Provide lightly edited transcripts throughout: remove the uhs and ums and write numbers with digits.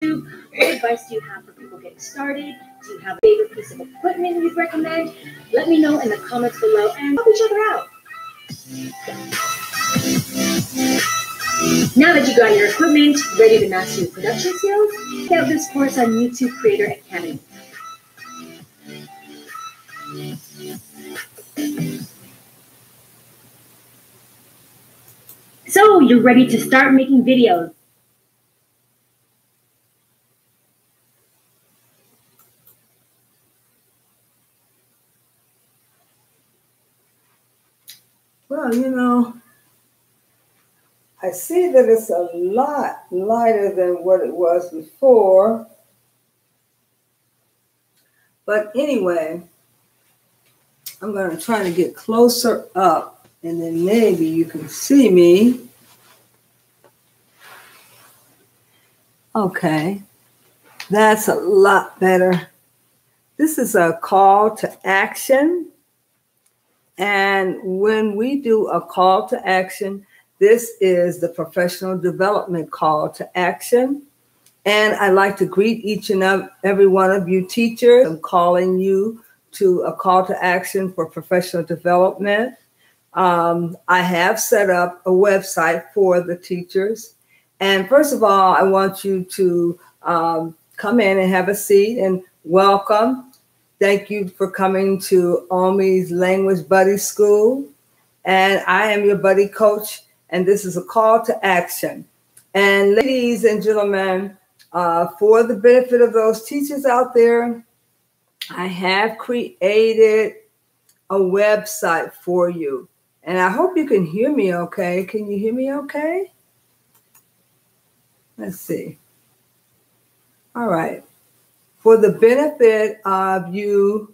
What advice do you have for people getting started? Do you have a favorite piece of equipment you'd recommend? Let me know in the comments below and help each other out. Now that you got your equipment ready to master your production skills, check out this course on YouTube Creator Academy. So you're ready to start making videos. Well, you know, I see that it's a lot lighter than what it was before. But anyway, I'm going to try to get closer up and then maybe you can see me. Okay, that's a lot better. This is a call to action. And when we do a call to action, this is the professional development call to action. And I'd like to greet each and every one of you teachers. I'm calling you to a call to action for professional development. I have set up a website for the teachers. And first of all, I want you to come in and have a seat and welcome. Thank you for coming to Omi's Language Buddy School. And I am your buddy coach, and this is a call to action. And ladies and gentlemen, for the benefit of those teachers out there, I have created a website for you. And I hope you can hear me okay. Can you hear me okay? Let's see. All right. For the benefit of you,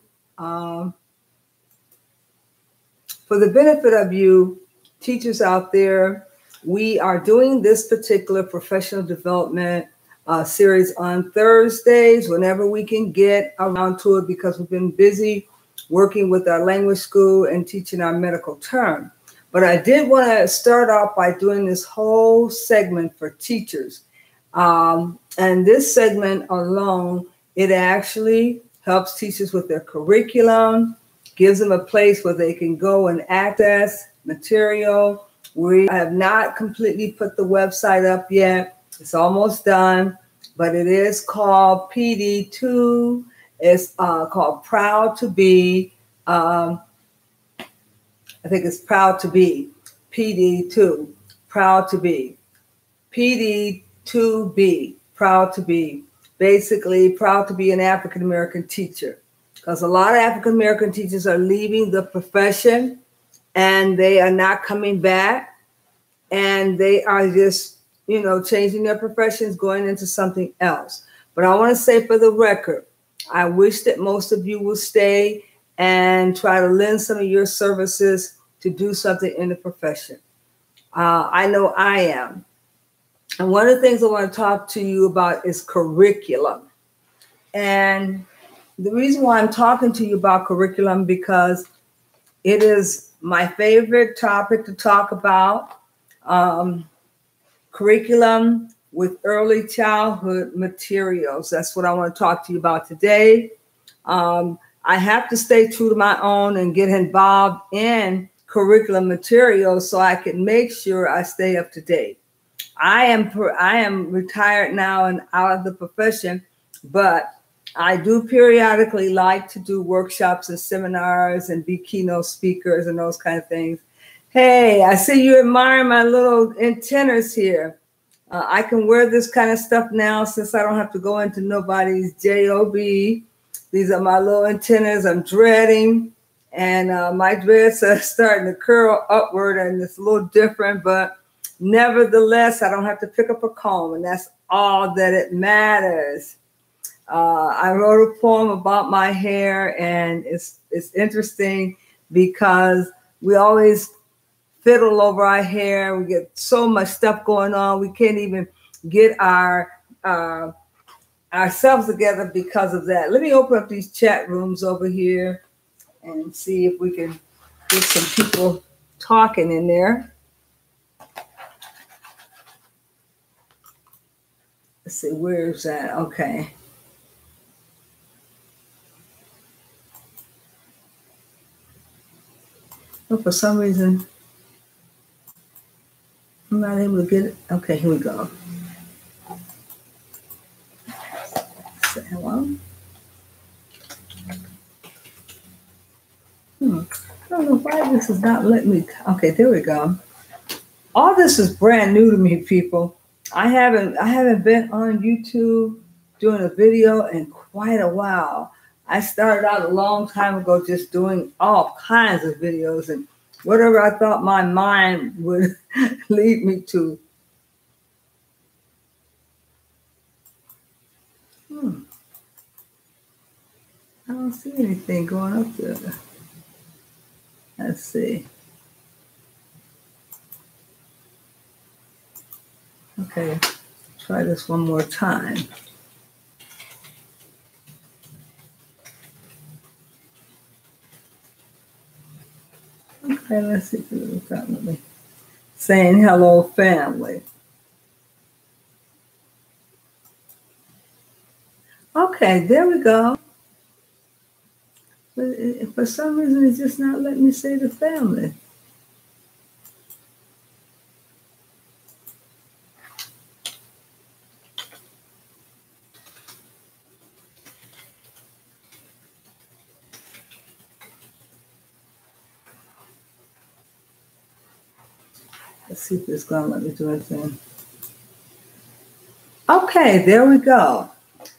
teachers out there, we are doing this particular professional development series on Thursdays whenever we can get around to it because we've been busy working with our language school and teaching our medical term. But I did want to start off by doing this whole segment for teachers. And this segment alone, it actually helps teachers with their curriculum, gives them a place where they can go and access material. We have not completely put the website up yet. It's almost done, but it is called PD2. It's called Proud to Be. I think it's Proud to Be. PD2. Proud to Be. PD2B. Proud to Be. Basically, proud to be an African-American teacher, because a lot of African-American teachers are leaving the profession and they are not coming back, and they are just, you know, changing their professions, going into something else. But I want to say for the record, I wish that most of you will stay and try to lend some of your services to do something in the profession. I know I am. And one of the things I want to talk to you about is curriculum. And the reason why I'm talking to you about curriculum, because it is my favorite topic to talk about. Curriculum with early childhood materials. That's what I want to talk to you about today. I have to stay true to my own and get involved in curriculum materials so I can make sure I stay up to date. I am retired now and out of the profession, but I do periodically like to do workshops and seminars and be keynote speakers and those kind of things. Hey, I see you admire my little antennas here. I can wear this kind of stuff now since I don't have to go into nobody's job. These are my little antennas I'm dreading, and my dreads are starting to curl upward, and it's a little different, but nevertheless, I don't have to pick up a comb, and that's all that it matters. I wrote a poem about my hair, and it's interesting because we always fiddle over our hair. We get so much stuff going on. We can't even get ourselves together because of that. Let me open up these chat rooms over here and see if we can get some people talking in there. Let's see, where is that? Okay. But for some reason, I'm not able to get it. Okay, here we go. Say hello. I don't know why this is not letting me. Okay, there we go. All this is brand new to me, people. I haven't been on YouTube doing a video in quite a while. I started out a long time ago just doing all kinds of videos and whatever I thought my mind would lead me to. I don't see anything going up there. Let's see. Okay, try this one more time. Okay, let's see if it's got me. Saying hello, family. Okay, there we go. But for some reason, it's just not letting me say the family. Let's see if it's going to let me do anything. Okay, there we go.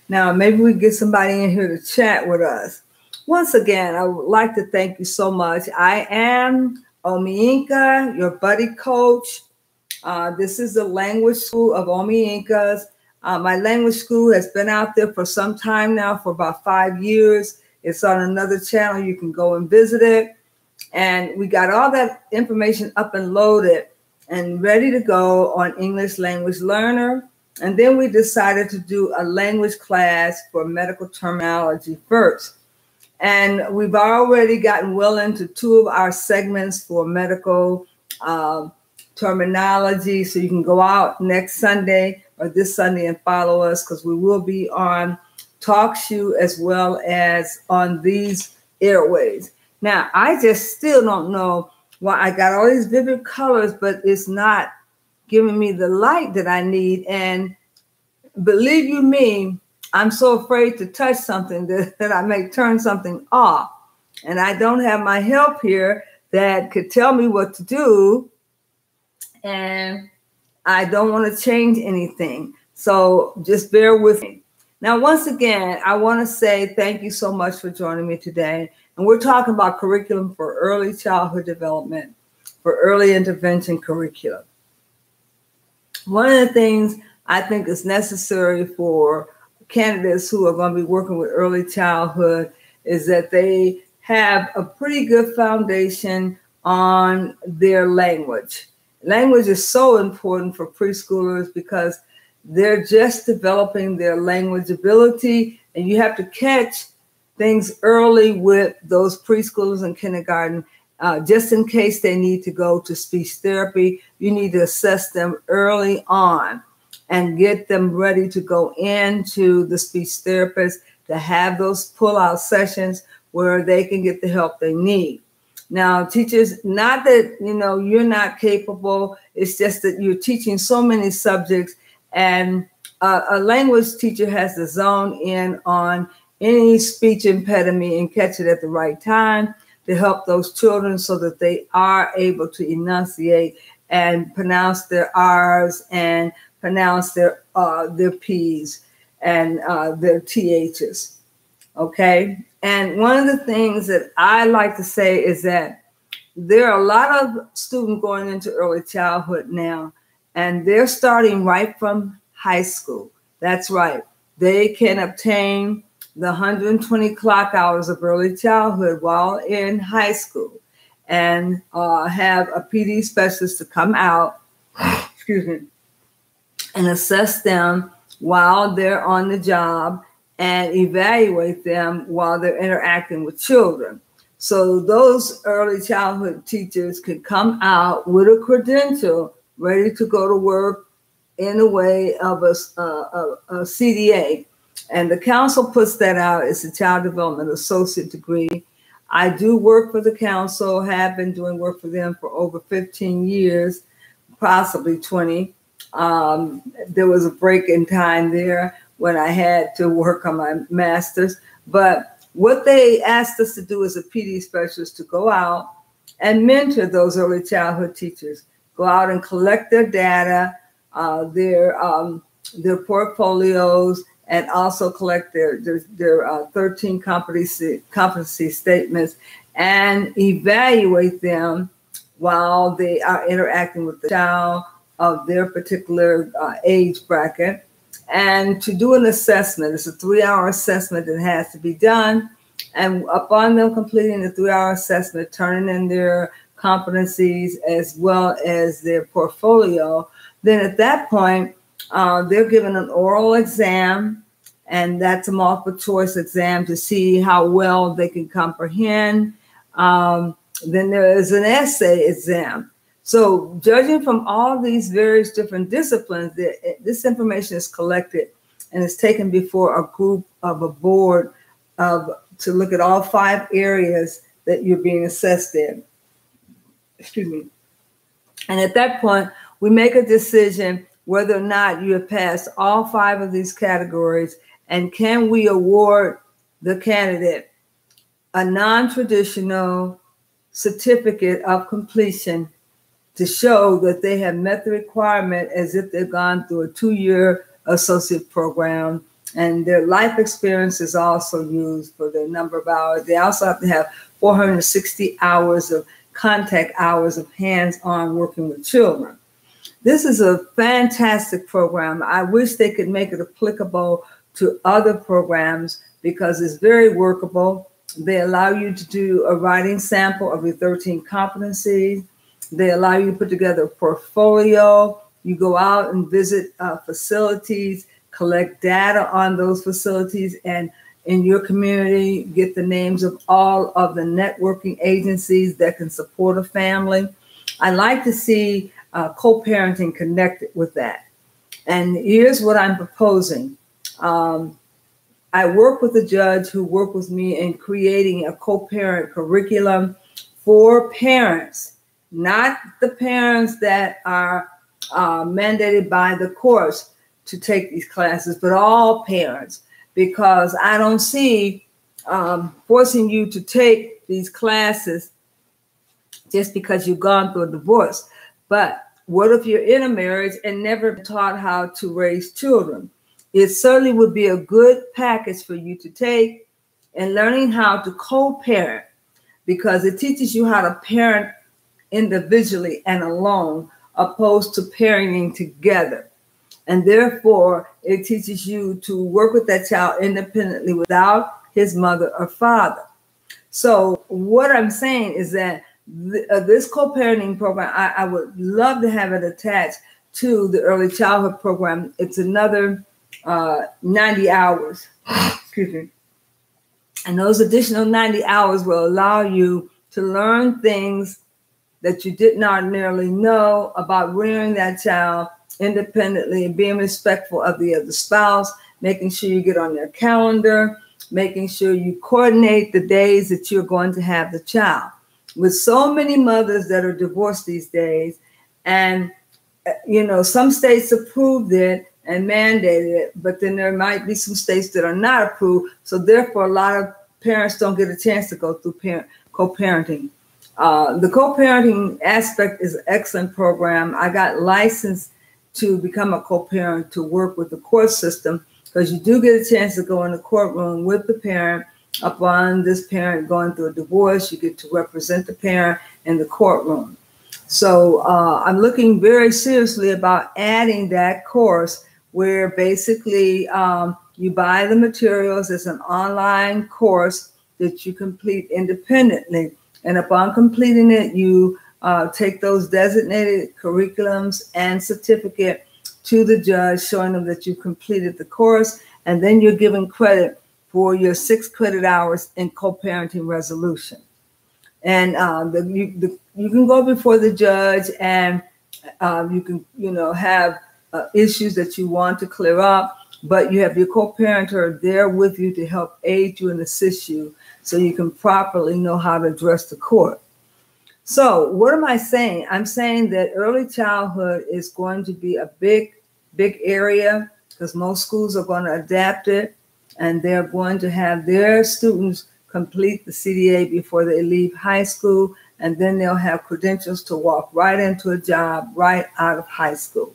Now, maybe we get somebody in here to chat with us. Once again, I would like to thank you so much. I am Omiinka, your buddy coach. This is the language school of Omiinkas. My language school has been out there for some time now, for about 5 years. It's on another channel. You can go and visit it. And we got all that information up and loaded and ready to go on English Language Learner. And then we decided to do a language class for medical terminology first. And we've already gotten well into 2 of our segments for medical terminology. So you can go out next Sunday or this Sunday and follow us, because we will be on TalkShoe as well as on these airways. Now, I just still don't know why I got all these vivid colors, but it's not giving me the light that I need. And believe you me, I'm so afraid to touch something that I may turn something off. And I don't have my help here that could tell me what to do. And I don't want to change anything. So just bear with me. Now, once again, I want to say thank you so much for joining me today. And we're talking about curriculum for early childhood development, for early intervention curriculum. One of the things I think is necessary for candidates who are going to be working with early childhood is that they have a pretty good foundation on their language. Language is so important for preschoolers because they're just developing their language ability, and you have to catch things early with those preschoolers and kindergarten. Just in case they need to go to speech therapy, you need to assess them early on and get them ready to go into the speech therapist to have those pull-out sessions where they can get the help they need. Now, teachers, not that, you're not capable, it's just that you're teaching so many subjects, and a language teacher has to zone in on any speech impediment and catch it at the right time to help those children so that they are able to enunciate and pronounce their R's and pronounce their P's and their THs. Okay. And one of the things that I like to say is that there are a lot of students going into early childhood now, and they're starting right from high school. That's right. They can obtain the 120 clock hours of early childhood while in high school and have a PD specialist to come out, excuse me, and assess them while they're on the job and evaluate them while they're interacting with children. So those early childhood teachers can come out with a credential ready to go to work in the way of a CDA. And the council puts that out. It's a Child Development Associate degree. I do work for the council, have been doing work for them for over 15 years, possibly 20. There was a break in time there when I had to work on my master's. But what they asked us to do as a PD specialist to go out and mentor those early childhood teachers, go out and collect their data, their portfolios, and also collect their 13 competency statements and evaluate them while they are interacting with the child of their particular age bracket. And to do an assessment, it's a 3-hour assessment that has to be done. And upon them completing the 3-hour assessment, turning in their competencies as well as their portfolio, then at that point, they're given an oral exam, and that's a multiple choice exam to see how well they can comprehend. Then there is an essay exam. So judging from all these various different disciplines, this information is collected and is taken before a group of a board to look at all 5 areas that you're being assessed in. Excuse me. And at that point, we make a decision whether or not you have passed all 5 of these categories, and can we award the candidate a non-traditional certificate of completion to show that they have met the requirement as if they've gone through a 2-year associate program, and their life experience is also used for the number of hours. They also have to have 460 hours of contact hours of hands-on working with children. This is a fantastic program. I wish they could make it applicable to other programs because it's very workable. They allow you to do a writing sample of your 13 competencies. They allow you to put together a portfolio. You go out and visit facilities, collect data on those facilities, and in your community, get the names of all of the networking agencies that can support a family. I like to see co-parenting connected with that. And here's what I'm proposing. I work with a judge who worked with me in creating a co-parent curriculum for parents, not the parents that are mandated by the course to take these classes, but all parents, because I don't see forcing you to take these classes just because you've gone through a divorce. But what if you're in a marriage and never taught how to raise children? It certainly would be a good package for you to take in learning how to co-parent, because it teaches you how to parent individually and alone, opposed to parenting together. And therefore, it teaches you to work with that child independently without his mother or father. So what I'm saying is that this co-parenting program, I would love to have it attached to the early childhood program. It's another 90 hours, excuse me. And those additional 90 hours will allow you to learn things that you did not ordinarily know about rearing that child independently and being respectful of the other spouse, making sure you get on their calendar, making sure you coordinate the days that you're going to have the child. With so many mothers that are divorced these days, and some states approved it and mandated it, but then there might be some states that are not approved. So therefore, a lot of parents don't get a chance to go through co-parenting. The co-parenting aspect is an excellent program. I got licensed to become a co-parent to work with the court system, because you do get a chance to go in the courtroom with the parent. Upon this parent going through a divorce, you get to represent the parent in the courtroom. So I'm looking very seriously about adding that course where basically you buy the materials. It's an online course that you complete independently. And upon completing it, you take those designated curriculums and certificate to the judge, showing them that you completed the course, and then you're given credit for your 6 credit hours in co-parenting resolution. And you can go before the judge, and you can have issues that you want to clear up, but you have your co-parenter there with you to help aid you and assist you so you can properly know how to address the court. So what am I saying? I'm saying that early childhood is going to be a big area because most schools are going to adapt it, and they're going to have their students complete the CDA before they leave high school, and then they'll have credentials to walk right into a job right out of high school.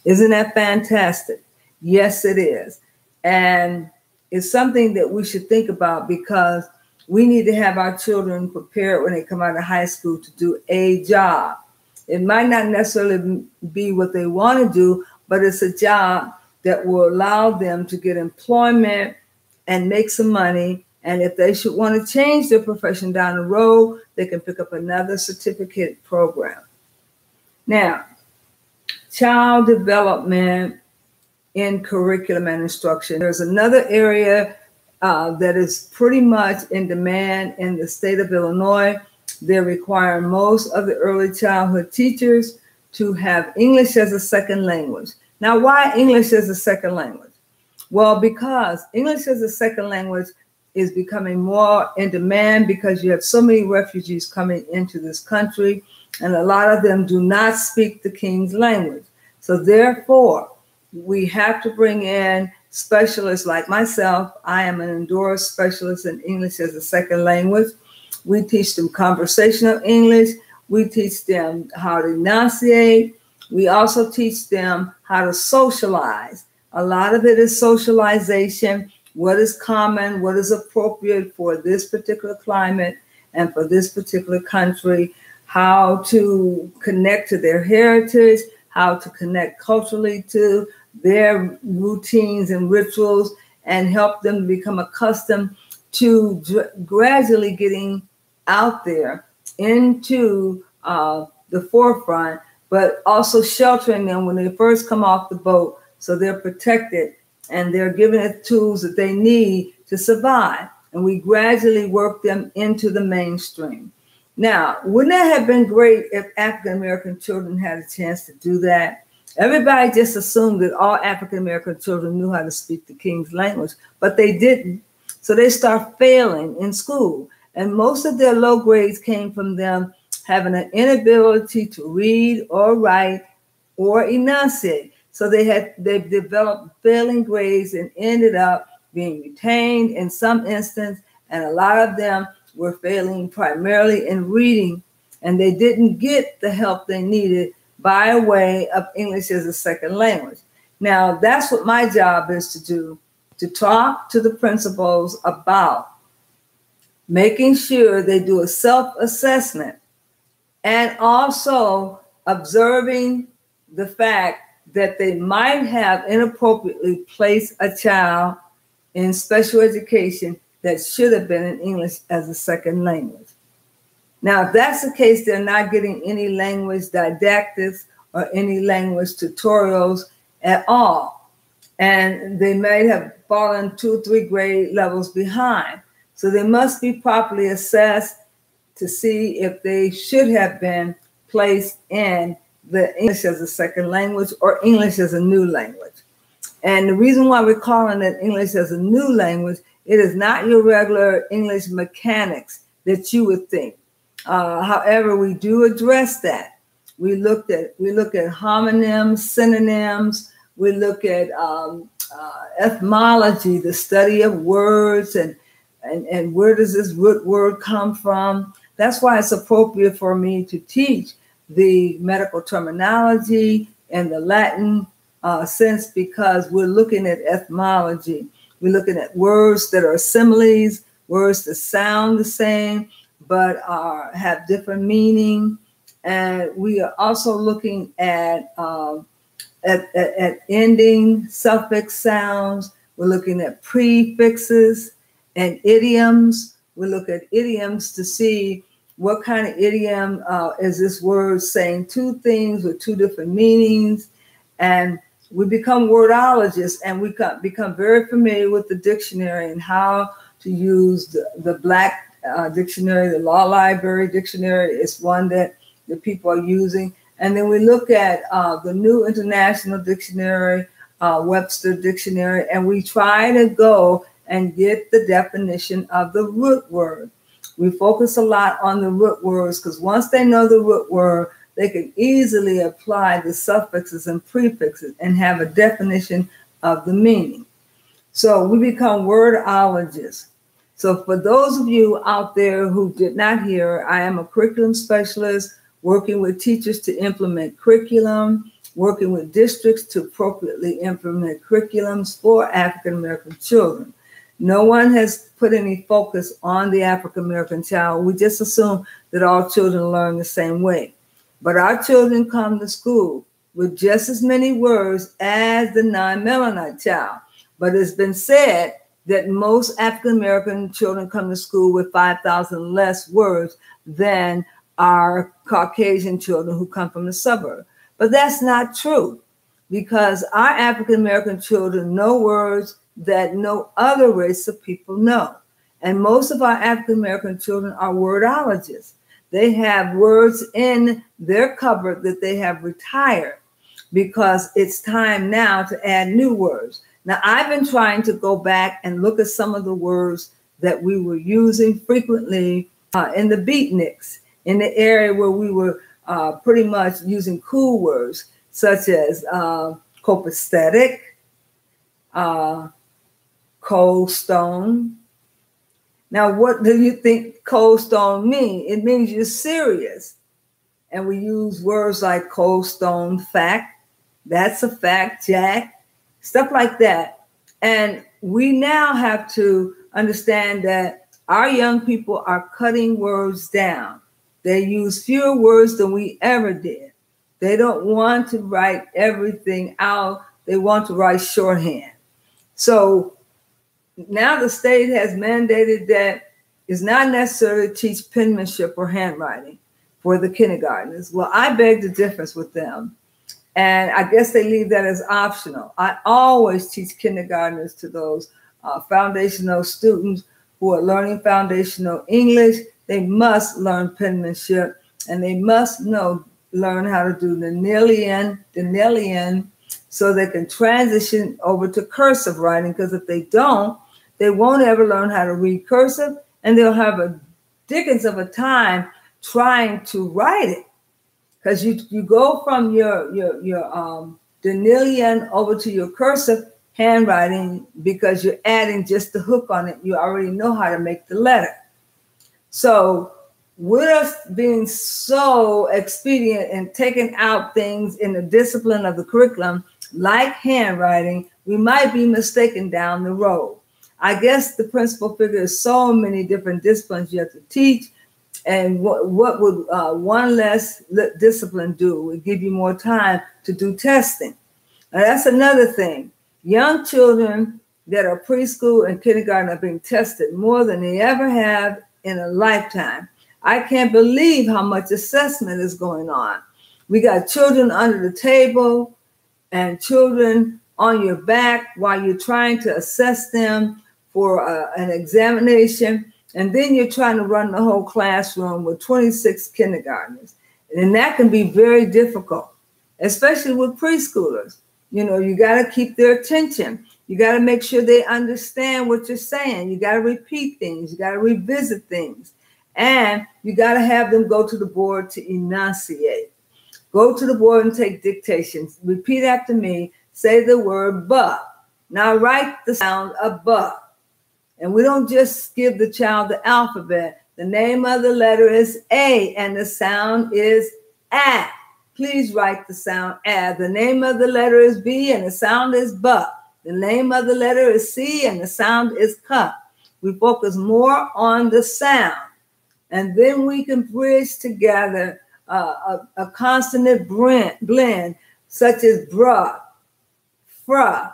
Isn't that fantastic? Yes, it is. And it's something that we should think about because we need to have our children prepared when they come out of high school to do a job. It might not necessarily be what they want to do, but it's a job that will allow them to get employment and make some money. And if they should want to change their profession down the road, they can pick up another certificate program. Now, child development in curriculum and instruction. There's another area that is pretty much in demand in the state of Illinois. They're requiring most of the early childhood teachers to have English as a second language. Now, why English as a second language? Well, because English as a second language is becoming more in demand because you have so many refugees coming into this country, and a lot of them do not speak the King's language. So therefore, we have to bring in specialists like myself. I am an endorsed specialist in English as a second language. We teach them conversational English. We teach them how to enunciate. We also teach them how to socialize. A lot of it is socialization, what is common, what is appropriate for this particular climate and for this particular country, how to connect to their heritage, how to connect culturally to their routines and rituals, and help them to become accustomed to gradually getting out there into the forefront, but also sheltering them when they first come off the boat so they're protected and they're given the tools that they need to survive. And we gradually work them into the mainstream. Now, wouldn't that have been great if African-American children had a chance to do that? Everybody just assumed that all African-American children knew how to speak the King's language, but they didn't. So they start failing in school. And most of their low grades came from them having an inability to read or write or enunciate. So they've developed failing grades and ended up being retained in some instance, and a lot of them were failing primarily in reading, and they didn't get the help they needed by way of English as a second language. Now, that's what my job is to do, to talk to the principals about making sure they do a self-assessment and also observing the fact that they might have inappropriately placed a child in special education that should have been in English as a second language. Now, if that's the case, they're not getting any language didactics or any language tutorials at all. And they may have fallen 2 or 3 grade levels behind. So they must be properly assessed to see if they should have been placed in the English as a second language or English as a new language. And the reason why we're calling it English as a new language, it is not your regular English mechanics that you would think. However, we do address that. We look at homonyms, synonyms. We look at etymology, the study of words, and where does this root word come from. That's why it's appropriate for me to teach the medical terminology and the Latin sense, because we're looking at etymology. We're looking at words that are similes, words that sound the same, but have different meaning. And we are also looking at ending suffix sounds. We're looking at prefixes and idioms. We look at idioms to see what kind of idiom is this word saying 2 things with 2 different meanings. And we become wordologists, and we become very familiar with the dictionary and how to use the Black dictionary. The Law Library dictionary is one that the people are using. And then we look at the New International Dictionary, Webster Dictionary, and we try to go and get the definition of the root word. We focus a lot on the root words because once they know the root word, they can easily apply the suffixes and prefixes and have a definition of the meaning. So we become wordologists. So for those of you out there who did not hear, I am a curriculum specialist working with teachers to implement curriculum, working with districts to appropriately implement curriculums for African American children. No one has put any focus on the African American child. We just assume that all children learn the same way. But our children come to school with just as many words as the non-Melanite child. But it's been said that most African American children come to school with 5,000 less words than our Caucasian children who come from the suburb. But that's not true, because our African American children know words that no other race of people know. And most of our African American children are wordologists. They have words in their cupboard that they have retired because it's time now to add new words. Now, I've been trying to go back and look at some of the words that we were using frequently in the beatniks, in the area where we were pretty much using cool words, such as copacetic, cold stone. Now, what do you think cold stone mean? It means you're serious. And we use words like cold stone fact, that's a fact, Jack, stuff like that. And we now have to understand that our young people are cutting words down. They use fewer words than we ever did. They don't want to write everything out. They want to write shorthand. So now the state has mandated that it's not necessary to teach penmanship or handwriting for the kindergartners. Well, I beg the difference with them. And I guess they leave that as optional. I always teach kindergartners to those foundational students who are learning foundational English. They must learn penmanship, and they must learn how to do the Nillian, so they can transition over to cursive writing, because if they don't, they won't ever learn how to read cursive, and they'll have a dickens of a time trying to write it. Because you go from your Nillian over to your cursive handwriting because you're adding just the hook on it. You already know how to make the letter. So with us being so expedient and taking out things in the discipline of the curriculum, like handwriting, we might be mistaken down the road. I guess the principal figure is so many different disciplines you have to teach. And what would one less discipline do? It would give you more time to do testing. Now, that's another thing. Young children that are preschool and kindergarten are being tested more than they ever have in a lifetime. I can't believe how much assessment is going on. We got children under the table and children on your back while you're trying to assess them for an examination. And then you're trying to run the whole classroom with 26 kindergartners. And that can be very difficult, especially with preschoolers. You know, you got to keep their attention. You got to make sure they understand what you're saying. You got to repeat things. You got to revisit things. And you got to have them go to the board to enunciate. Go to the board and take dictations. Repeat after me. Say the word "buh." Now write the sound of "buh." And we don't just give the child the alphabet. The name of the letter is A and the sound is A. Please write the sound A. The name of the letter is B and the sound is buh. The name of the letter is C and the sound is cuh. We focus more on the sound. And then we can bridge together a consonant blend, such as bruh, fruh,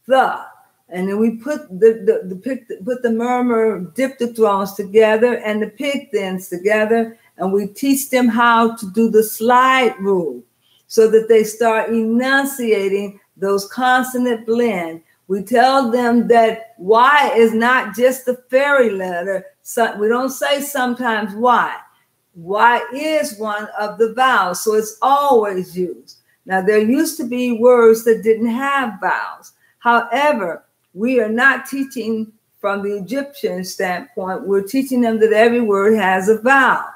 the. And then we put the murmur diptothrons together and the pig-thins together, and we teach them how to do the slide rule so that they start enunciating those consonant blend. We tell them that Y is not just a fairy letter. So we don't say sometimes Y. Y is one of the vowels, so it's always used. Now, there used to be words that didn't have vowels. However, we are not teaching from the Egyptian standpoint. We're teaching them that every word has a vowel.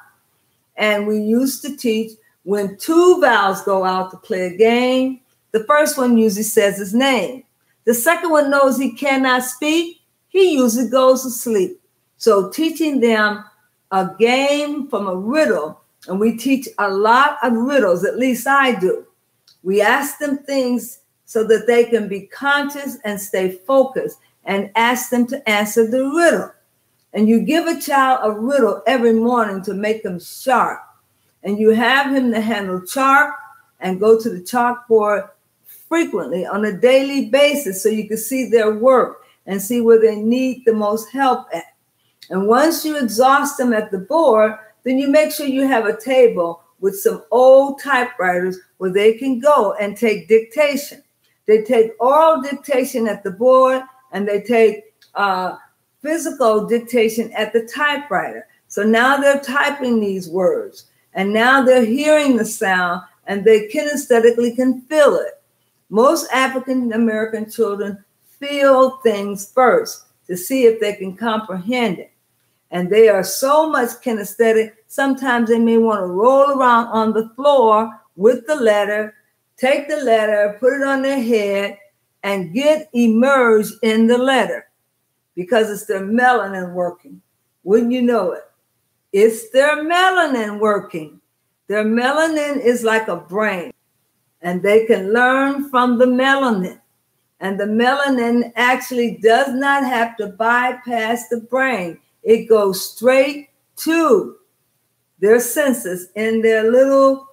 And we used to teach when two vowels go out to play a game, the first one usually says his name. The second one knows he cannot speak. He usually goes to sleep. So teaching them a game from a riddle, and we teach a lot of riddles, at least I do. We ask them things so that they can be conscious and stay focused, and ask them to answer the riddle. And you give a child a riddle every morning to make them sharp. And you have him to handle chalk and go to the chalkboard frequently on a daily basis so you can see their work and see where they need the most help at. And once you exhaust them at the board, then you make sure you have a table with some old typewriters where they can go and take dictation. They take oral dictation at the board, and they take physical dictation at the typewriter. So now they're typing these words, and now they're hearing the sound, and they kinesthetically can feel it. Most African American children feel things first to see if they can comprehend it. And they are so much kinesthetic, sometimes they may want to roll around on the floor with the letter, take the letter, put it on their head, and get immersed in the letter because it's their melanin working. Wouldn't you know it? It's their melanin working. Their melanin is like a brain, and they can learn from the melanin. And the melanin actually does not have to bypass the brain. It goes straight to their senses in their little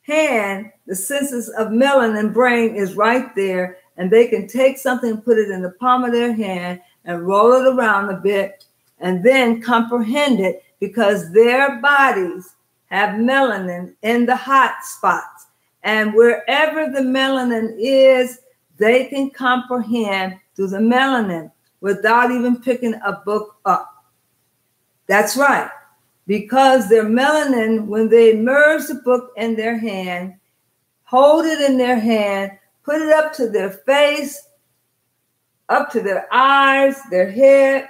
hand. The senses of melanin brain is right there, and they can take something, put it in the palm of their hand and roll it around a bit and then comprehend it because their bodies have melanin in the hot spots. And wherever the melanin is, they can comprehend through the melanin without even picking a book up. That's right. Because their melanin, when they immerse the book in their hand, hold it in their hand, put it up to their face, up to their eyes, their head,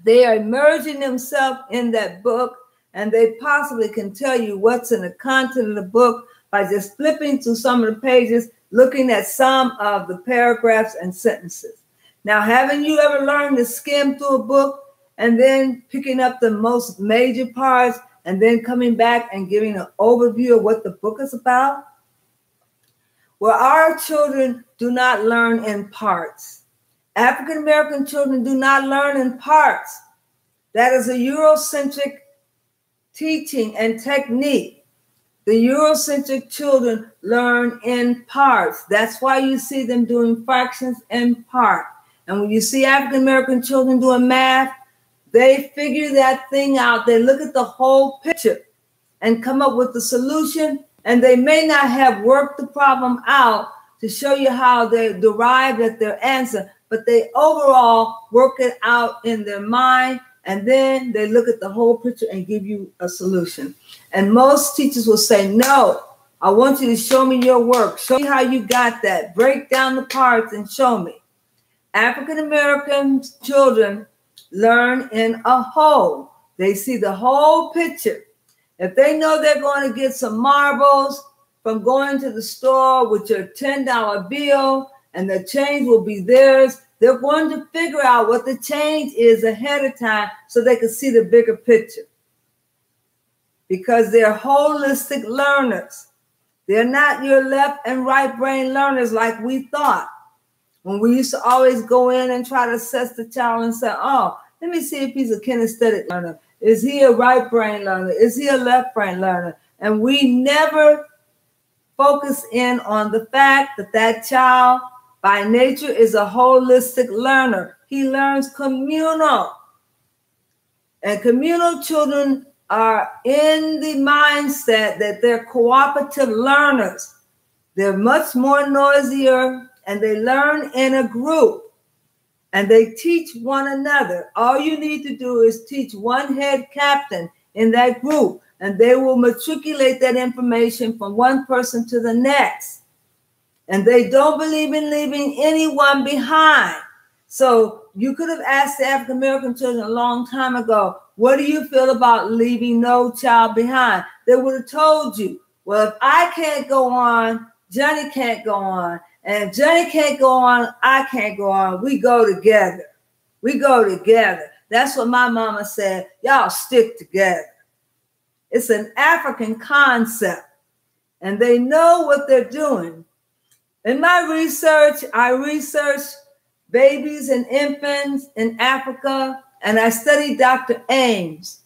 they are immersing themselves in that book, and they possibly can tell you what's in the content of the book by just flipping through some of the pages, looking at some of the paragraphs and sentences. Now, haven't you ever learned to skim through a book and then picking up the most major parts and then coming back and giving an overview of what the book is about? Well, our children do not learn in parts. African American children do not learn in parts. That is a Eurocentric teaching and technique. The Eurocentric children learn in parts. That's why you see them doing fractions in part. And when you see African American children doing math, they figure that thing out. They look at the whole picture and come up with the solution. And they may not have worked the problem out to show you how they derived at their answer, but they overall work it out in their mind. And then they look at the whole picture and give you a solution. And most teachers will say, no, I want you to show me your work. Show me how you got that. Break down the parts and show me. African American children learn in a whole. They see the whole picture. If they know they're going to get some marbles from going to the store with your $10 bill and the change will be theirs, they're going to figure out what the change is ahead of time so they can see the bigger picture. Because they're holistic learners. They're not your left and right brain learners like we thought. When we used to always go in and try to assess the child and say, oh, let me see if he's a kinesthetic learner. Is he a right brain learner? Is he a left brain learner? And we never focus in on the fact that that child by nature is a holistic learner. He learns communal. And communal children are in the mindset that they're cooperative learners. They're much more noisier, and they learn in a group, and they teach one another. All you need to do is teach one head captain in that group, and they will matriculate that information from one person to the next. And they don't believe in leaving anyone behind. So you could have asked the African American children a long time ago, what do you feel about leaving no child behind? They would have told you, well, if I can't go on, Johnny can't go on. And if Johnny can't go on, I can't go on. We go together. We go together. That's what my mama said. Y'all stick together. It's an African concept, and they know what they're doing. In my research, I researched babies and infants in Africa, and I studied Dr. Ames.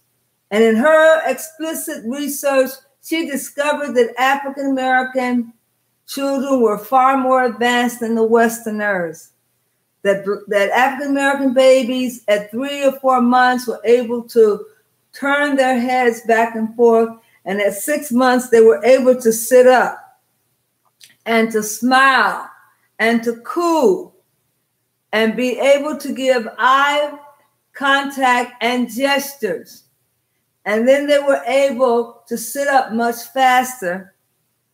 And in her explicit research, she discovered that African American children were far more advanced than the Westerners. That African American babies at 3 or 4 months were able to turn their heads back and forth, and at 6 months they were able to sit up and to smile and to coo and be able to give eye contact and gestures. And then they were able to sit up much faster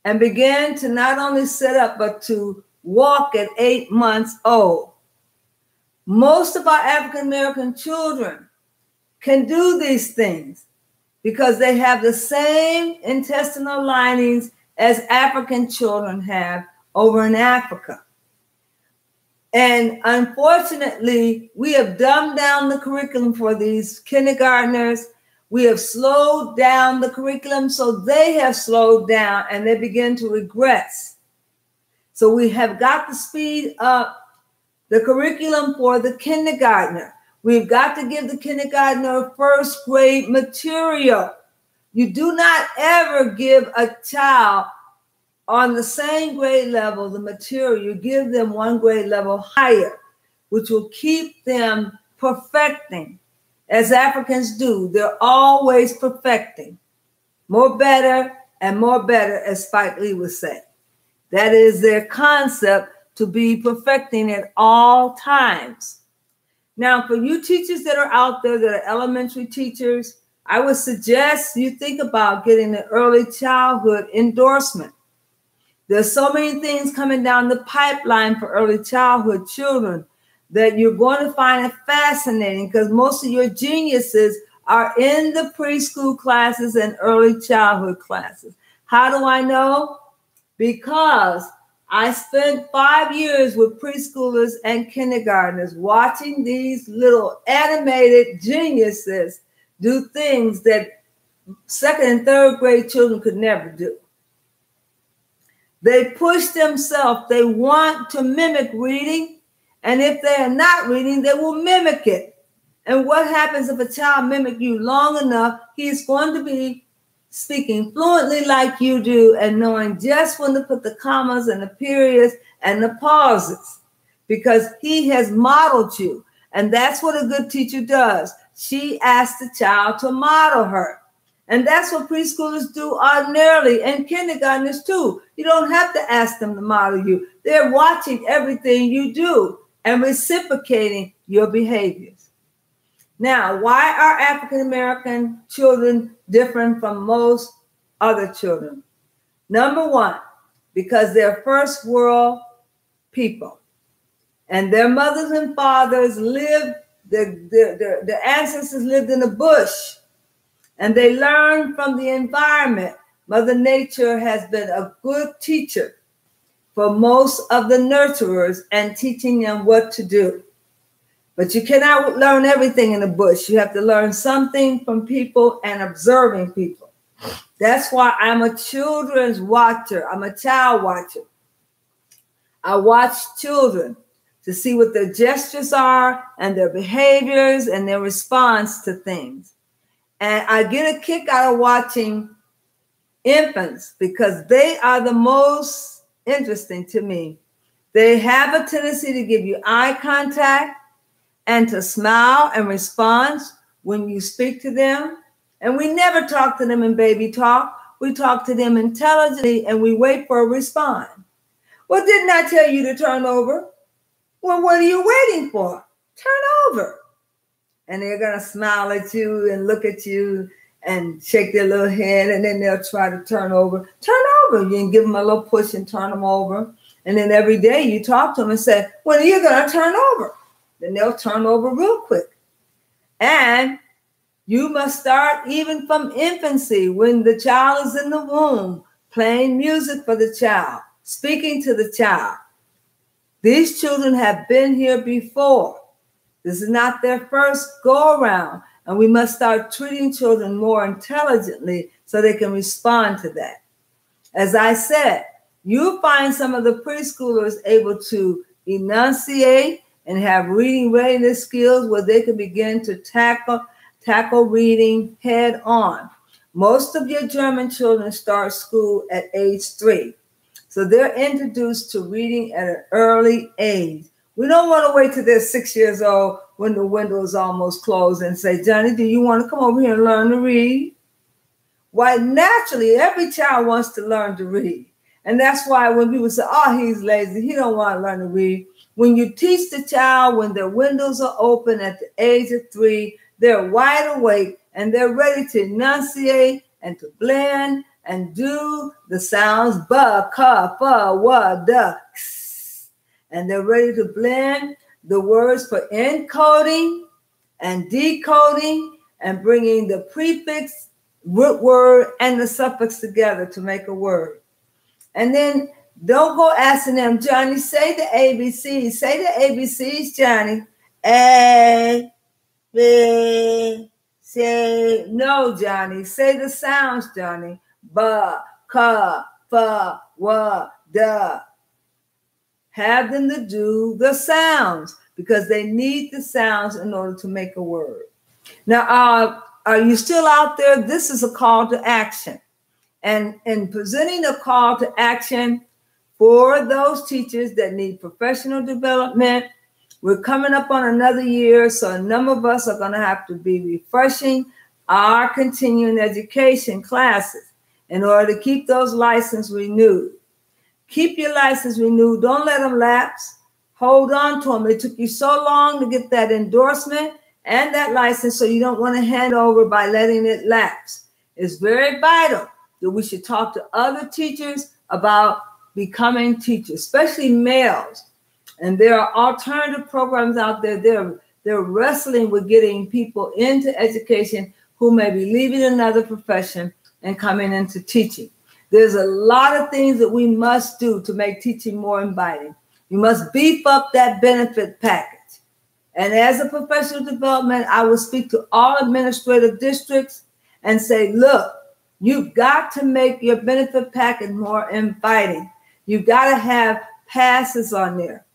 and began to not only sit up, but to walk at 8 months old. Most of our African American children can do these things because they have the same intestinal linings as African children have over in Africa. And unfortunately, we have dumbed down the curriculum for these kindergartners. We have slowed down the curriculum, so they have slowed down and they begin to regress. So we have got to speed up the curriculum for the kindergartner. We've got to give the kindergartner first grade material. You do not ever give a child on the same grade level the material. You give them one grade level higher, which will keep them perfecting. As Africans do, they're always perfecting. More better and more better, as Spike Lee would say. That is their concept, to be perfecting at all times. Now, for you teachers that are out there that are elementary teachers, I would suggest you think about getting an early childhood endorsement. There's so many things coming down the pipeline for early childhood children that you're going to find it fascinating, because most of your geniuses are in the preschool classes and early childhood classes. How do I know? Because I spent 5 years with preschoolers and kindergartners watching these little animated geniuses do things that second and third grade children could never do. They push themselves. They want to mimic reading. And if they are not reading, they will mimic it. And what happens if a child mimics you long enough? He's going to be speaking fluently like you do and knowing just when to put the commas and the periods and the pauses, because he has modeled you. And that's what a good teacher does. She asks the child to model her. And that's what preschoolers do ordinarily, and kindergartners too. You don't have to ask them to model you. They're watching everything you do and reciprocating your behaviors. Now, why are African American children different from most other children? Number one, because they're first world people, and their mothers and fathers lived, their ancestors lived in the bush, and they learned from the environment. Mother Nature has been a good teacher for most of the nurturers and teaching them what to do. But you cannot learn everything in the bush. You have to learn something from people and observing people. That's why I'm a children's watcher. I'm a child watcher. I watch children to see what their gestures are and their behaviors and their response to things. And I get a kick out of watching infants because they are the most interesting to me. They have a tendency to give you eye contact and to smile and respond when you speak to them. And we never talk to them in baby talk. We talk to them intelligently and we wait for a response. Well, didn't I tell you to turn over? Well, what are you waiting for? Turn over. And they're going to smile at you and look at you and shake their little head, and then they'll try to turn over. Turn over. You can give them a little push and turn them over. And then every day you talk to them and say, when are you going to turn over? Then they'll turn over real quick. And you must start even from infancy, when the child is in the womb, playing music for the child, speaking to the child. These children have been here before. This is not their first go around. And we must start treating children more intelligently so they can respond to that. As I said, you find some of the preschoolers able to enunciate and have reading readiness skills where they can begin to tackle reading head on. Most of your German children start school at age 3. So they're introduced to reading at an early age. We don't want to wait till they're 6 years old when the window is almost closed and say, Johnny, do you want to come over here and learn to read? Why, naturally, every child wants to learn to read. And that's why when people say, oh, he's lazy, he don't want to learn to read. When you teach the child, when their windows are open at the age of 3, they're wide awake and they're ready to enunciate and to blend and do the sounds ba, ka, fa, wa, da, ks. And they're ready to blend the words for encoding and decoding and bringing the prefix, root word, and the suffix together to make a word. And then don't go asking them, Johnny, say the ABCs. Say the ABCs, Johnny. A, B, C. No, Johnny. Say the sounds, Johnny. Ba, ka, fa, wa, da. Have them to do the sounds because they need the sounds in order to make a word. Now, are you still out there? This is a call to action. And in presenting a call to action for those teachers that need professional development, we're coming up on another year, so a number of us are going to have to be refreshing our continuing education classes in order to keep those licenses renewed. Keep your license renewed. Don't let them lapse. Hold on to them. It took you so long to get that endorsement and that license, so you don't want to hand over by letting it lapse. It's very vital that we should talk to other teachers about becoming teachers, especially males. And there are alternative programs out there. They're wrestling with getting people into education who may be leaving another profession and coming into teaching. There's a lot of things that we must do to make teaching more inviting. You must beef up that benefit package. And as a professional development, I will speak to all administrative districts and say, look, you've got to make your benefit package more inviting. You've got to have passes on there.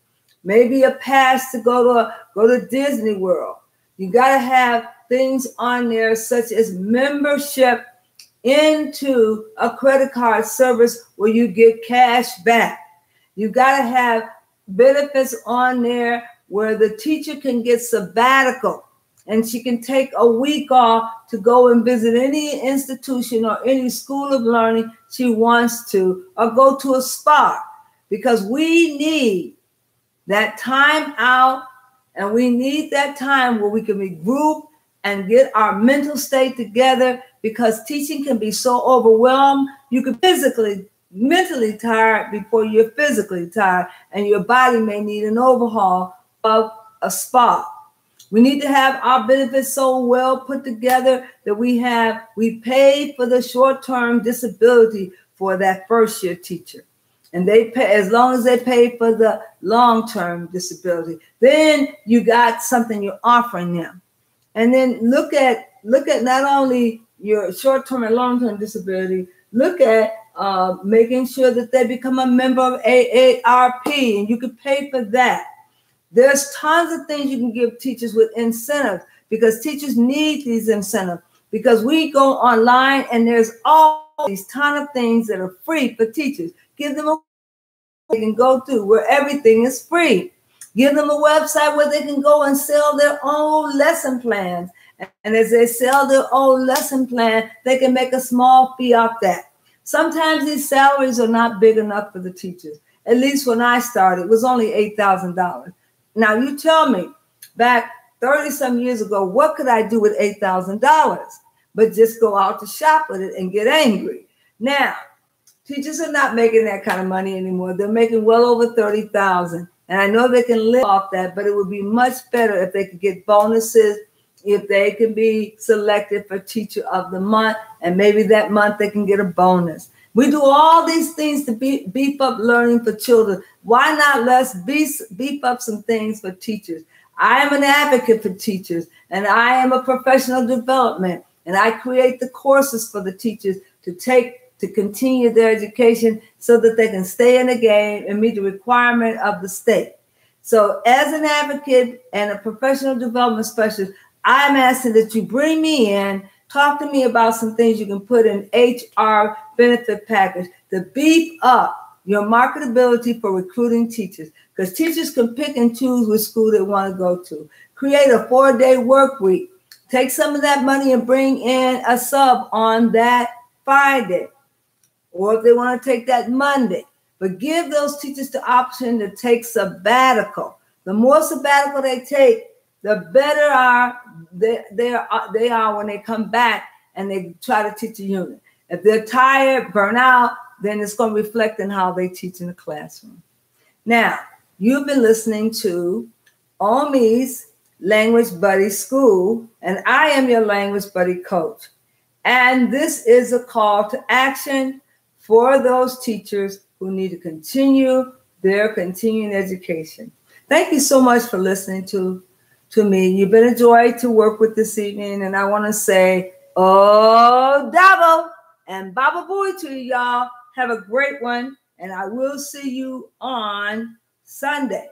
Maybe a pass to go to Disney World. You got to have things on there such as membership into a credit card service where you get cash back. You got to have benefits on there where the teacher can get sabbatical and she can take a week off to go and visit any institution or any school of learning she wants to, or go to a spa, because we need that time out, and we need that time where we can regroup and get our mental state together, because teaching can be so overwhelmed. You can mentally tired before you're physically tired, and your body may need an overhaul of a spa. We need to have our benefits so well put together that we pay for the short-term disability for that first year teacher. And they pay, as long as they pay for the long-term disability, then you got something you're offering them. And then look at not only your short-term and long-term disability, look at making sure that they become a member of AARP, and you can pay for that. There's tons of things you can give teachers with incentives, because teachers need these incentives, because we go online and there's all these ton of things that are free for teachers. Give them a they can go to where everything is free. Give them a website where they can go and sell their own lesson plans. And as they sell their own lesson plan, they can make a small fee off that. Sometimes these salaries are not big enough for the teachers. At least when I started, it was only $8,000. Now you tell me, back 30-some years ago, what could I do with $8,000? but just go out to shop with it and get angry. Now, teachers are not making that kind of money anymore. They're making well over $30,000. And I know they can live off that, but it would be much better if they could get bonuses, if they can be selected for Teacher of the Month, and maybe that month they can get a bonus. We do all these things to beef up learning for children. Why not let's beef up some things for teachers? I am an advocate for teachers, and I am a professional development, and I create the courses for the teachers to continue their education so that they can stay in the game and meet the requirement of the state. So as an advocate and a professional development specialist, I'm asking that you bring me in, talk to me about some things you can put in HR benefit package to beef up your marketability for recruiting teachers, because teachers can pick and choose which school they want to go to. Create a 4-day work week. Take some of that money and bring in a sub on that Friday, or if they want to take that Monday. But give those teachers the option to take sabbatical. The more sabbatical they take, the better they are when they come back and they try to teach a unit. If they're tired, burnt out, then it's going to reflect in how they teach in the classroom. Now, you've been listening to OMI's Language Buddy School, and I am your Language Buddy coach. And this is a call to action for those teachers who need to continue their continuing education. Thank you so much for listening to me. You've been a joy to work with this evening, and I want to say, oh, double and baba booey to you, y'all. Have a great one, and I will see you on Sunday.